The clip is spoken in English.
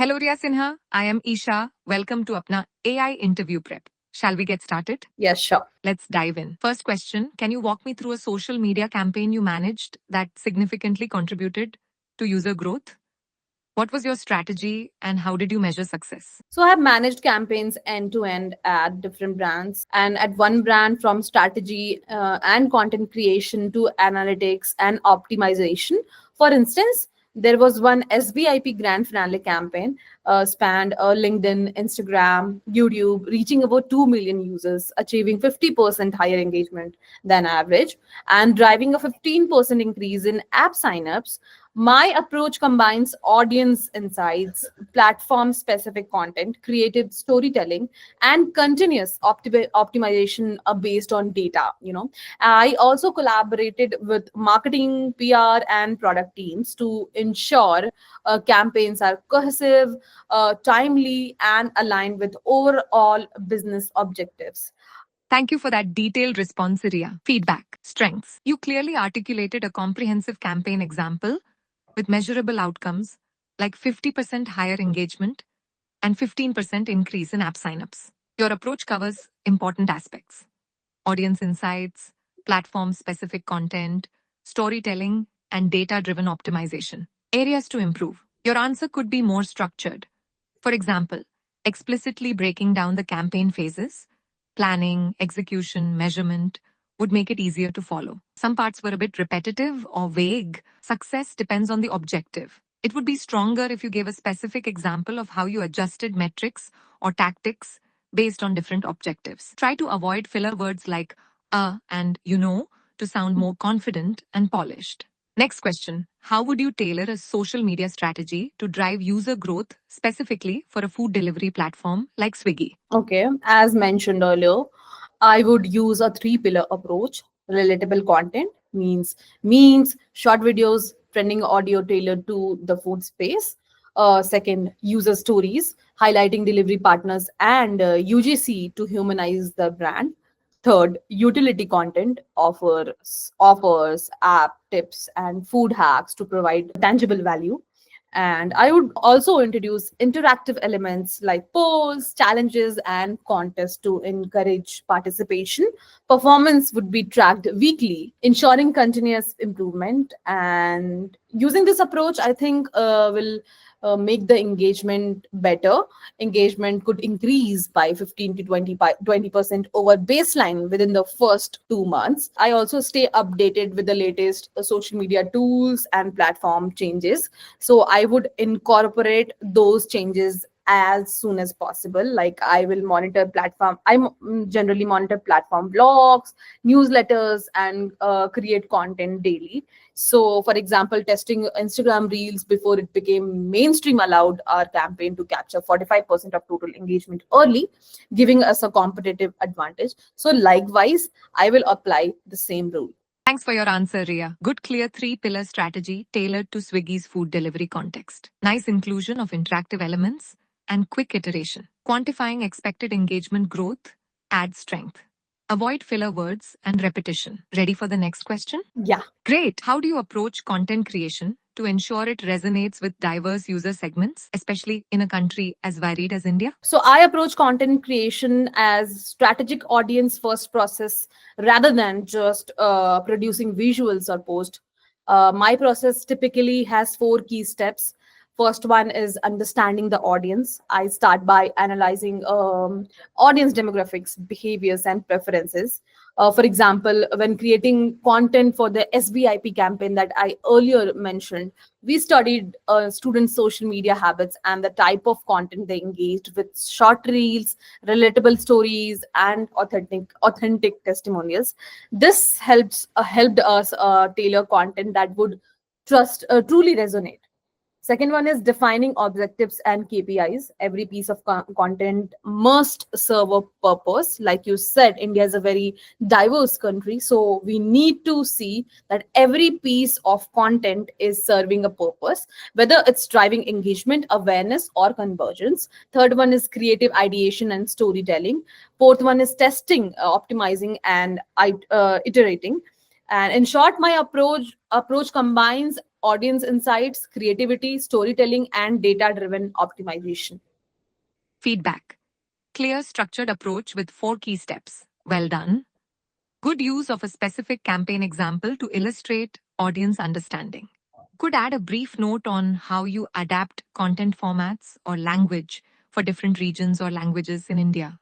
Hello, Riya Sinha. I am Isha. Welcome to Apna AI interview prep. Shall we get started? Yes, sure. Let's dive in. First question. Can you walk me through a social media campaign you managed that significantly contributed to user growth? What was your strategy and how did you measure success? So I have managed campaigns end to end at different brands, and at one brand from strategy and content creation to analytics and optimization. For instance, there was one SBIP grand finale campaign spanned LinkedIn, Instagram, YouTube, reaching over 2 million users, achieving 50% higher engagement than average, and driving a 15% increase in app signups. My approach combines audience insights, platform specific content, creative storytelling, and continuous optimization based on data. I also collaborated with marketing, PR, and product teams to ensure campaigns are cohesive, timely, and aligned with overall business objectives. Thank you for that detailed response, Riya. Feedback, strengths. You clearly articulated a comprehensive campaign example with measurable outcomes like 50% higher engagement and 15% increase in app signups. Your approach covers important aspects: audience insights, platform specific content, storytelling, and data driven optimization. Areas to improve. Your answer could be more structured. For example, explicitly breaking down the campaign phases, planning, execution, measurement, would make it easier to follow. Some parts were a bit repetitive or vague. Success depends on the objective. It would be stronger if you gave a specific example of how you adjusted metrics or tactics based on different objectives. Try to avoid filler words like and to sound more confident and polished. Next question. How would you tailor a social media strategy to drive user growth specifically for a food delivery platform like Swiggy? Okay, as mentioned earlier, I would use a three pillar approach. Relatable content means memes, short videos, trending audio tailored to the food space. Second, user stories, highlighting delivery partners and UGC to humanize the brand. Third, utility content offers, app tips, and food hacks to provide tangible value. And I would also introduce interactive elements like polls, challenges, and contests to encourage participation. Performance would be tracked weekly, ensuring continuous improvement. And using this approach, I think will make the engagement better. Engagement could increase by 15 to 20% over baseline within the first 2 months. I also stay updated with the latest social media tools and platform changes. So I would incorporate those changes as soon as possible. Like I will monitor platform. Generally monitor platform blogs, newsletters, and create content daily. So, for example, testing Instagram Reels before it became mainstream allowed our campaign to capture 45% of total engagement early, giving us a competitive advantage. So, likewise, I will apply the same rule. Thanks for your answer, Ria. Good, clear three-pillar strategy tailored to Swiggy's food delivery context. Nice inclusion of interactive elements and quick iteration. Quantifying expected engagement growth adds strength. Avoid filler words and repetition. Ready for the next question? Yeah. Great. How do you approach content creation to ensure it resonates with diverse user segments, especially in a country as varied as India? So I approach content creation as strategic audience first process rather than just producing visuals or post. My process typically has four key steps. First one is understanding the audience. I start by analyzing audience demographics, behaviors, and preferences. For example, when creating content for the SBIP campaign that I earlier mentioned, we studied students' social media habits and the type of content they engaged with: short reels, relatable stories, and authentic testimonials. This helped us tailor content that would trust truly resonate. Second one is defining objectives and KPIs. Every piece of content must serve a purpose. Like you said, India is a very diverse country. So we need to see that every piece of content is serving a purpose, whether it's driving engagement, awareness, or convergence. Third one is creative ideation and storytelling. Fourth one is testing, optimizing, and iterating. And in short, my approach combines audience insights, creativity, storytelling, and data driven optimization. Feedback. Clear, structured approach with 4 key steps. Well done. Good use of a specific campaign example to illustrate audience understanding. Could add a brief note on how you adapt content formats or language for different regions or languages in India.